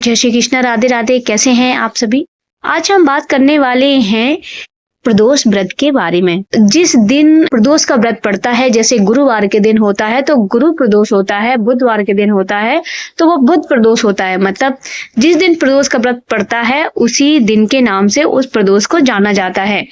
जय श्री कृष्ण, राधे राधे। कैसे हैं आप सभी? आज हम बात करने वाले हैं प्रदोष व्रत के बारे में। जिस दिन प्रदोष का व्रत पड़ता है, जैसे गुरुवार के दिन होता है तो गुरु प्रदोष होता है, बुधवार के दिन होता है तो वो बुध प्रदोष होता है। मतलब जिस दिन प्रदोष का व्रत पड़ता है उसी दिन के नाम से उस प्रदोष को जाना जाता है।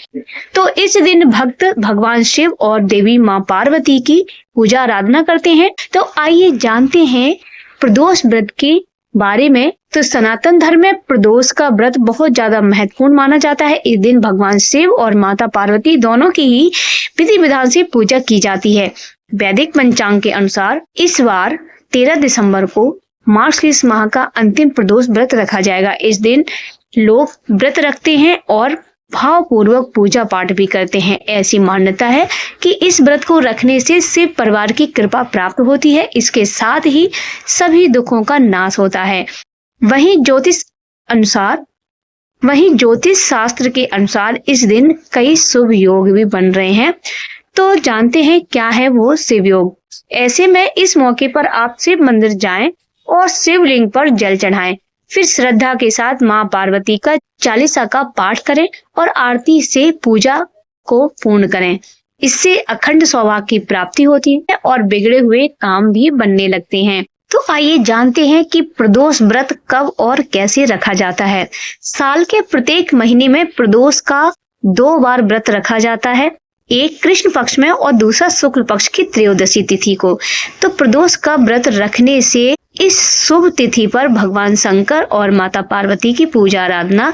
तो इस दिन भक्त भगवान शिव और देवी माँ पार्वती की पूजा आराधना करते हैं। तो आइए जानते हैं प्रदोष व्रत के बारे में। तो सनातन धर्म में प्रदोष का व्रत बहुत ज्यादा महत्वपूर्ण माना जाता है। इस दिन भगवान शिव और माता पार्वती दोनों की ही विधि विधान से पूजा की जाती है। वैदिक पंचांग के अनुसार इस बार 13 दिसंबर को मार्गशीर्ष माह का अंतिम प्रदोष व्रत रखा जाएगा। इस दिन लोग व्रत रखते हैं और भावपूर्वक पूजा पाठ भी करते हैं। ऐसी मान्यता है कि इस व्रत को रखने से शिव परिवार की कृपा प्राप्त होती है। इसके साथ ही सभी दुखों का नाश होता है। वहीं ज्योतिष शास्त्र के अनुसार इस दिन कई शुभ योग भी बन रहे हैं। तो जानते हैं क्या है वो शिव योग। ऐसे में इस मौके पर आप शिव मंदिर जाएं और शिवलिंग पर जल चढ़ाएं। फिर श्रद्धा के साथ माँ पार्वती का चालीसा का पाठ करें और आरती से पूजा को पूर्ण करें। इससे अखंड सौभाग्य की प्राप्ति होती है और बिगड़े हुए काम भी बनने लगते हैं। तो आइए जानते हैं कि प्रदोष व्रत कब और कैसे रखा जाता है। साल के प्रत्येक महीने में प्रदोष का 2 बार व्रत रखा जाता है, एक कृष्ण पक्ष में और दूसरा शुक्ल पक्ष की त्रयोदशी तिथि को। तो प्रदोष का व्रत रखने से इस शुभ तिथि पर भगवान शंकर और माता पार्वती की पूजा आराधना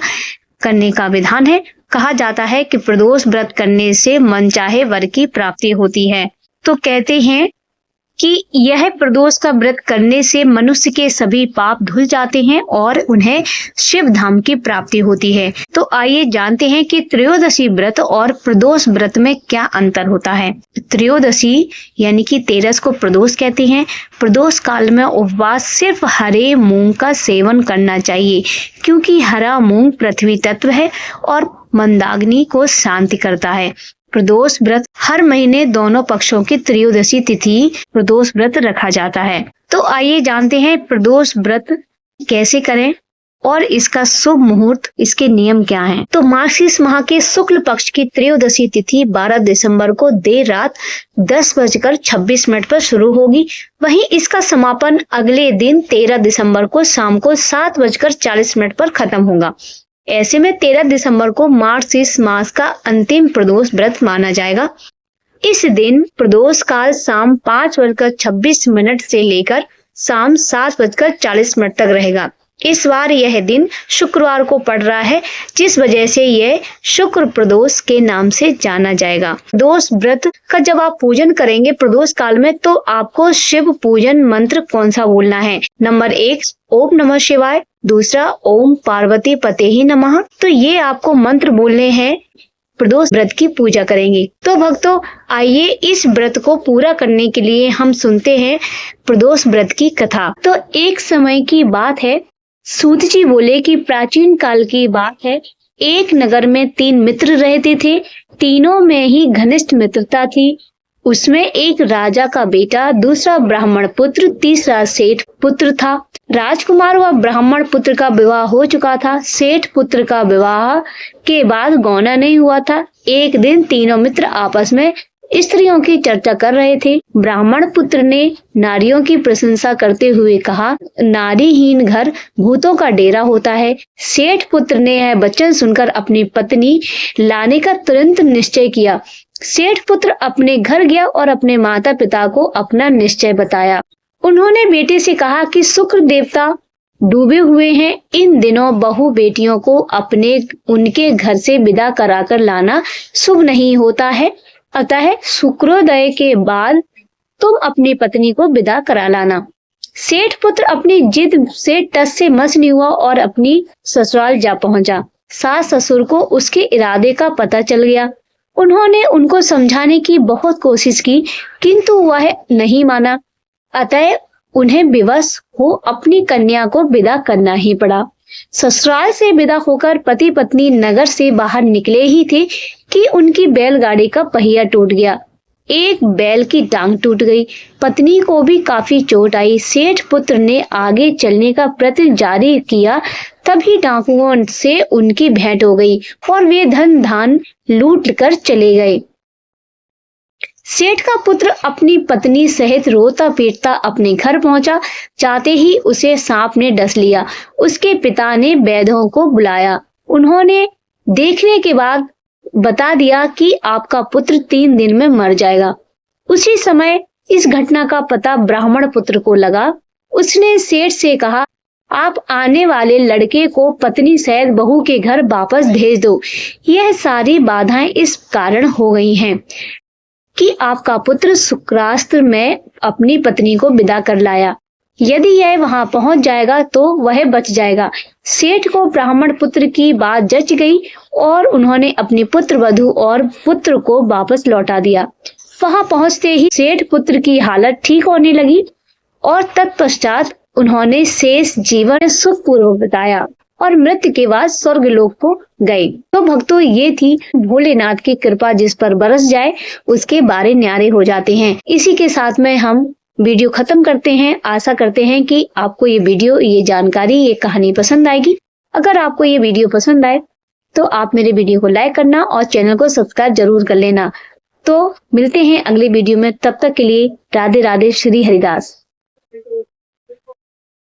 करने का विधान है। कहा जाता है कि प्रदोष व्रत करने से मनचाहे वर की प्राप्ति होती है। तो कहते हैं कि यह प्रदोष का व्रत करने से मनुष्य के सभी पाप धुल जाते हैं और उन्हें शिव धाम की प्राप्ति होती है। तो आइए जानते हैं कि त्रयोदशी व्रत और प्रदोष व्रत में क्या अंतर होता है। त्रयोदशी यानी कि 13 को प्रदोष कहते हैं। प्रदोष काल में उपवास सिर्फ हरे मूंग का सेवन करना चाहिए, क्योंकि हरा मूंग पृथ्वी तत्व है और मंदाग्नि को शांति करता है। प्रदोष व्रत हर महीने दोनों पक्षों की त्रयोदशी तिथि प्रदोष व्रत रखा जाता है। तो आइए जानते हैं प्रदोष व्रत कैसे करें और इसका शुभ मुहूर्त, इसके नियम क्या हैं। तो मार्गशीर्ष माह के शुक्ल पक्ष की त्रयोदशी तिथि 12 दिसंबर को देर रात 10:26 पर शुरू होगी। वहीं इसका समापन अगले दिन 13 दिसंबर को शाम को 7:40 पर खत्म होगा। ऐसे में 13 दिसंबर को मार्गशीर्ष मास का अंतिम प्रदोष व्रत माना जाएगा। इस दिन प्रदोष काल शाम 5:26 से लेकर शाम 7:40 तक रहेगा। इस बार यह दिन शुक्रवार को पड़ रहा है, जिस वजह से यह शुक्र प्रदोष के नाम से जाना जाएगा। प्रदोष व्रत का जब आप पूजन करेंगे प्रदोष काल में, तो आपको शिव पूजन मंत्र कौन सा बोलना है। नंबर 1 ओम नमः शिवाय, दूसरा ओम पार्वती पतेहि नमः। तो ये आपको मंत्र बोलने हैं प्रदोष व्रत की पूजा करेंगे। तो भक्तों, आइए इस व्रत को पूरा करने के लिए हम सुनते हैं प्रदोष व्रत की कथा। तो एक समय की बात है, सूत जी बोले कि प्राचीन काल की बात है, एक नगर में 3 मित्र रहते थे। तीनों में ही घनिष्ठ मित्रता थी। उसमें एक राजा का बेटा, दूसरा ब्राह्मण पुत्र, तीसरा सेठ पुत्र था। राजकुमार व ब्राह्मण पुत्र का विवाह हो चुका था। सेठ पुत्र का विवाह के बाद गौना नहीं हुआ था। एक दिन तीनों मित्र आपस में स्त्रियों की चर्चा कर रहे थे। ब्राह्मण पुत्र ने नारियों की प्रशंसा करते हुए कहा, नारीहीन घर भूतों का डेरा होता है। सेठ पुत्र ने यह वचन सुनकर अपनी पत्नी लाने का तुरंत निश्चय किया। सेठ पुत्र अपने घर गया और अपने माता पिता को अपना निश्चय बताया। उन्होंने बेटे से कहा कि शुक्र देवता डूबे हुए हैं, इन दिनों बहू बेटियों को उनके घर से विदा कराकर लाना शुभ नहीं होता है। अतः शुक्रोदय के बाद तुम अपनी पत्नी को विदा करा लाना। सेठ पुत्र अपनी जिद से टस से मस नहीं हुआ और अपनी ससुराल जा पहुंचा। सास ससुर को उसके इरादे का पता चल गया। उन्होंने उनको समझाने की बहुत कोशिश की, किंतु वह नहीं माना। अतः उन्हें विवश हो अपनी कन्या को विदा करना ही पड़ा। ससुराल से विदा होकर पति पत्नी नगर से बाहर निकले ही थे कि उनकी बैलगाड़ी का पहिया टूट गया। एक बैल की टांग टूट गई। पत्नी को भी काफी चोट आई। सेठ पुत्र ने आगे चलने का प्रति जारी किया, तभी डाकुओं से उनकी भेंट हो गई और वे धन धान लूट कर चले गए। सेठ का पुत्र अपनी पत्नी सहित रोता पीटता अपने घर पहुंचा। जाते ही उसे सांप ने डस लिया। उसके पिता ने वैद्यों को बुलाया। उन्होंने देखने के बाद बता दिया कि आपका पुत्र 3 दिन में मर जाएगा। उसी समय इस घटना का पता ब्राह्मण पुत्र को लगा। उसने सेठ से कहा, आप आने वाले लड़के को पत्नी सहित बहू के घर वापस भेज दो। यह सारी बाधाएं इस कारण हो गई हैं कि आपका पुत्र शुक्रास्त्र में अपनी पत्नी को विदा कर लाया। यदि यह वहां पहुंच जाएगा तो वह बच जाएगा। सेठ को ब्राह्मण पुत्र की बात जच गई और उन्होंने अपनी पुत्र वधू और पुत्र को वापस लौटा दिया। वहां पहुंचते ही सेठ पुत्र की हालत ठीक होने लगी और तत्पश्चात उन्होंने शेष जीवन सुखपूर्वक बिताया और मृत्यु के बाद स्वर्ग लोक को गए। तो भक्तों, ये थी भोलेनाथ की कृपा जिस पर बरस जाए उसके बारे न्यारे हो जाते हैं। इसी के साथ में हम वीडियो खत्म करते हैं। आशा करते हैं कि आपको ये वीडियो, ये जानकारी, ये कहानी पसंद आएगी। अगर आपको ये वीडियो पसंद आए तो आप मेरे वीडियो को लाइक करना और चैनल को सब्सक्राइब जरूर कर लेना। तो मिलते हैं अगले वीडियो में। तब तक के लिए राधे राधे, श्री हरिदास।